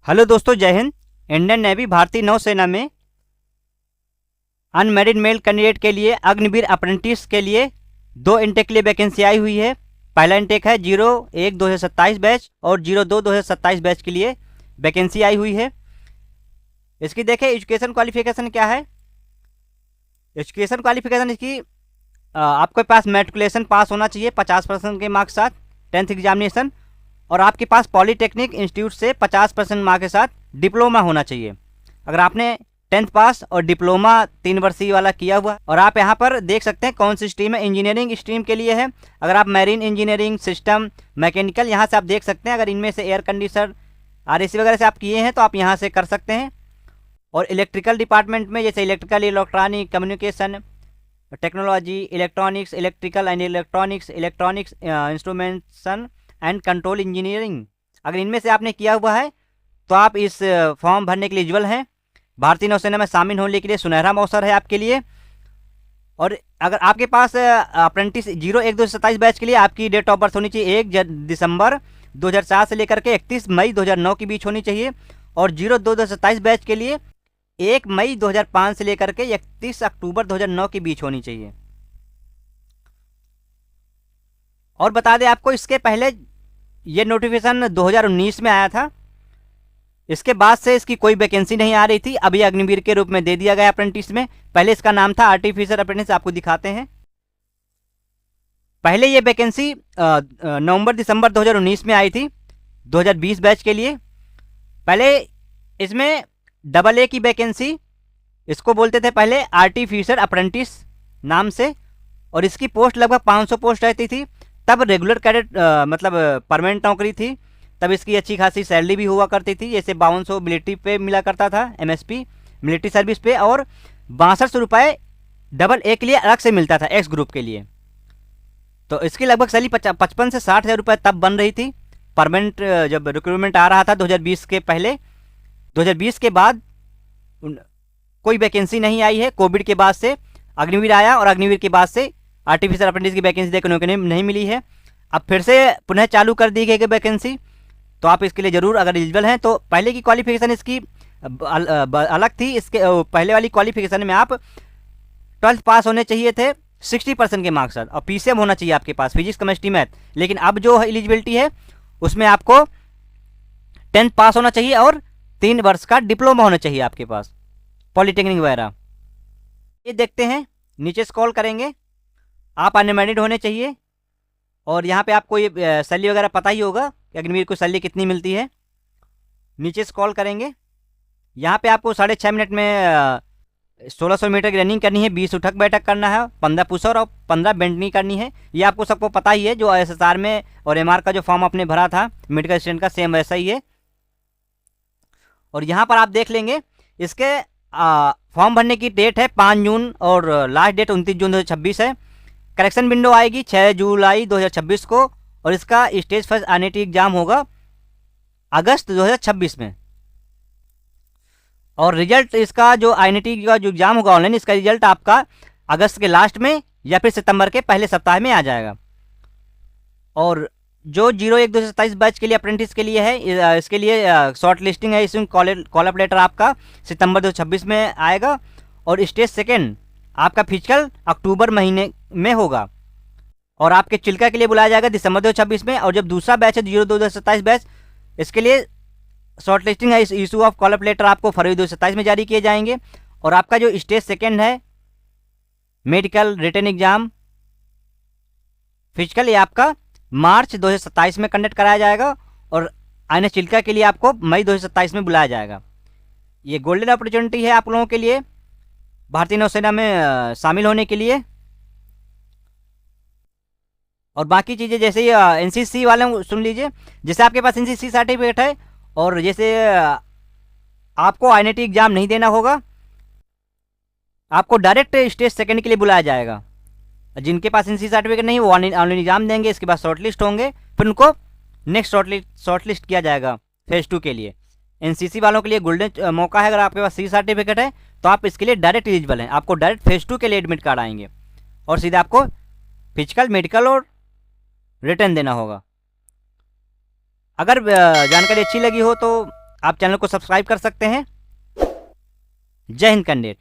Hello दोस्तों, जय Hind. Indian navy भारतीय नौसेना में अनमेरिड मेल कैंडिडेट के लिए अग्निवीर अप्रेंटिस के लिए 2 इंटेक के लिए वैकेंसी आई हुई है। पहला इंटेक है 01/2027 बैच और 02/2027 बैच के लिए वैकेंसी आई हुई है। इसकी देखें एजुकेशन क्वालिफिकेशन क्या है। एजुकेशन क्वालिफिकेशन इसकी आपके पास मैट्रिकुलेशन पास होना चाहिए 50% के मार्क्स साथ 10th एग्जामिनेशन, और आपके पास पॉलीटेक्निक इंस्टीट्यूट से 50% मार्क्स के साथ डिप्लोमा होना चाहिए। अगर आपने 10th पास और डिप्लोमा 3 वर्षीय वाला किया हुआ, और आप यहाँ पर देख सकते हैं कौन सी स्ट्रीम है, इंजीनियरिंग स्ट्रीम के लिए है। अगर आप मैरीन इंजीनियरिंग, सिस्टम, मैकेनिकल, यहाँ से आप देख सकते हैं। अगर इनमें से एयर कंडीशनर, आरएसी वगैरह से आप किए हैं तो आप यहाँ से कर सकते हैं। और इलेक्ट्रिकल डिपार्टमेंट में जैसे electrical, electronic, communication technology, electronics, electrical and electronics, electronics instrumentation and control engineering, अगर इनमें से आपने किया हुआ है तो आप इस फॉर्म भरने के लिए एलिजिबल हैं। भारतीय नौसेना में शामिल होने के लिए सुनहरा अवसर है आपके लिए। और अगर आपके पास अप्रेंटिस 01/2027 बैच के लिए आपकी डेट ऑफ बर्थ होनी चाहिए 1 दिसंबर 2004 से लेकर के 31 मई 2009 के बीच होनी चाहिए। और 02/2027 बैच के लिए 1 मई 2005 से लेकर के 31 अक्टूबर 2009 के बीच होनी चाहिए। और बता दें आपको, इसके पहले ये नोटिफिकेशन 2019 में आया था। इसके बाद से इसकी कोई वैकेंसी नहीं आ रही थी। अभी अग्निवीर के रूप में दे दिया गया अप्रेंटिस में। पहले इसका नाम था आर्टिफिशियल अप्रेंटिस, आपको दिखाते हैं। पहले ये वैकेंसी नवंबर दिसंबर 2019 में आई थी 2020 बैच के लिए। पहले इसमें AA की वैकेंसी, इसको बोलते थे पहले आर्टिफिशियल अप्रेंटिस नाम से, और इसकी पोस्ट लगभग 500 पोस्ट रहती थी। तब रेगुलर कैडेट मतलब परमानेंट नौकरी थी। तब इसकी अच्छी खासी सैलरी भी हुआ करती थी, जैसे 5200 मिलिट्री पे मिला करता था, MSP मिलिट्री सर्विस पे, और 6200 रुपये AA के लिए अलग से मिलता था, एक्स ग्रुप के लिए। तो इसकी लगभग सैलरी 55 से 60 हज़ार रुपये तब बन रही थी परमानेंट, जब रिक्रूटमेंट आ रहा था 2020 के पहले। 2020 के बाद कोई वैकेंसी नहीं आई है। कोविड के बाद से अग्निवीर आया, और अग्निवीर के बाद से आर्टिफिशियल अप्रेंटिस की वैकेंसी देखने को नहीं मिली है। अब फिर से पुनः चालू कर दी गई वैकेंसी, तो आप इसके लिए ज़रूर अगर एलिजिबल हैं। तो पहले की क्वालिफिकेशन इसकी अलग थी। इसके पहले वाली क्वालिफिकेशन में आप 12th पास होने चाहिए थे 60% के मार्क्स साथ, और PCM होना चाहिए आपके पास, फिजिक्स, केमिस्ट्री, मैथ। लेकिन अब जो एलिजिबिलिटी है उसमें आपको 10th पास होना चाहिए और 3 वर्ष का डिप्लोमा होना चाहिए आपके पास, पॉलीटेक्निक वगैरह। ये देखते हैं, नीचे स्क्रॉल करेंगे, आप अनमेरिड होने चाहिए। और यहाँ पे आपको ये सैलरी वगैरह पता ही होगा कि अग्निवीर को सैलरी कितनी मिलती है। नीचे स्क्रॉल करेंगे, यहाँ पे आपको 6.5 मिनट में 1600 मीटर की रनिंग करनी है, 20 उठक बैठक करना है, 15 पुशअप और 15 बेंटनी करनी है। ये आपको सबको पता ही है, जो SSR में और MR का जो फॉर्म आपने भरा था मेडिकल स्टूडेंट का, सेम वैसा ही है। और यहाँ पर आप देख लेंगे, इसके फॉर्म भरने की डेट है 5 जून और लास्ट डेट 29 जून 2026 है। करेक्शन विंडो आएगी 6 जुलाई 2026 को, और इसका स्टेज फर्स्ट INET एग्जाम होगा अगस्त 2026 में। और रिजल्ट इसका जो INET का जो एग्जाम होगा ऑनलाइन, इसका रिजल्ट आपका अगस्त के लास्ट में या फिर सितंबर के पहले सप्ताह में आ जाएगा। और जो 01/2027 बैच के लिए अप्रेंटिस के लिए है, इसके लिए शॉर्ट लिस्टिंग है, इसमें कॉल अप लेटर आपका सितंबर 2026 में आएगा। और स्टेज सेकेंड आपका फिजिकल अक्टूबर महीने में होगा, और आपके चिल्का के लिए बुलाया जाएगा दिसंबर 2026 में। और जब दूसरा बैच है 02/2027 बैच, इसके लिए शॉर्ट लिस्टिंग है, issue of call up later आपको फरवरी 2027 में जारी किए जाएंगे। और आपका जो स्टेज सेकेंड है मेडिकल रिटन एग्जाम फिजिकल, ये आपका मार्च 2027 में कंडक्ट कराया जाएगा, और INET चिल्का के लिए आपको मई 2027 में बुलाया जाएगा। ये गोल्डन अपॉर्चुनिटी है आप लोगों के लिए भारतीय नौसेना में शामिल होने के लिए। और बाकी चीज़ें जैसे ये NCC वाले सुन लीजिए, जैसे आपके पास NCC सर्टिफिकेट है, और जैसे आपको INET एग्जाम नहीं देना होगा, आपको डायरेक्ट स्टेज सेकंड के लिए बुलाया जाएगा। जिनके पास NCC सर्टिफिकेट नहीं, वो ऑनलाइन एग्जाम देंगे, इसके बाद शॉर्टलिस्ट होंगे, फिर उनको नेक्स्ट शॉर्टलिस्ट किया जाएगा फेज 2 के लिए। NCC वालों के लिए गोल्डन मौका है, अगर आपके पास C सर्टिफिकेट है तो आप इसके लिए डायरेक्ट एलिजिबल हैं। आपको डायरेक्ट फेज 2 के लिए एडमिट कार्ड आएंगे, और सीधे आपको फिजिकल, मेडिकल और रिटर्न देना होगा। अगर जानकारी अच्छी लगी हो तो आप चैनल को सब्सक्राइब कर सकते हैं। जय हिंद कैंडिडेट।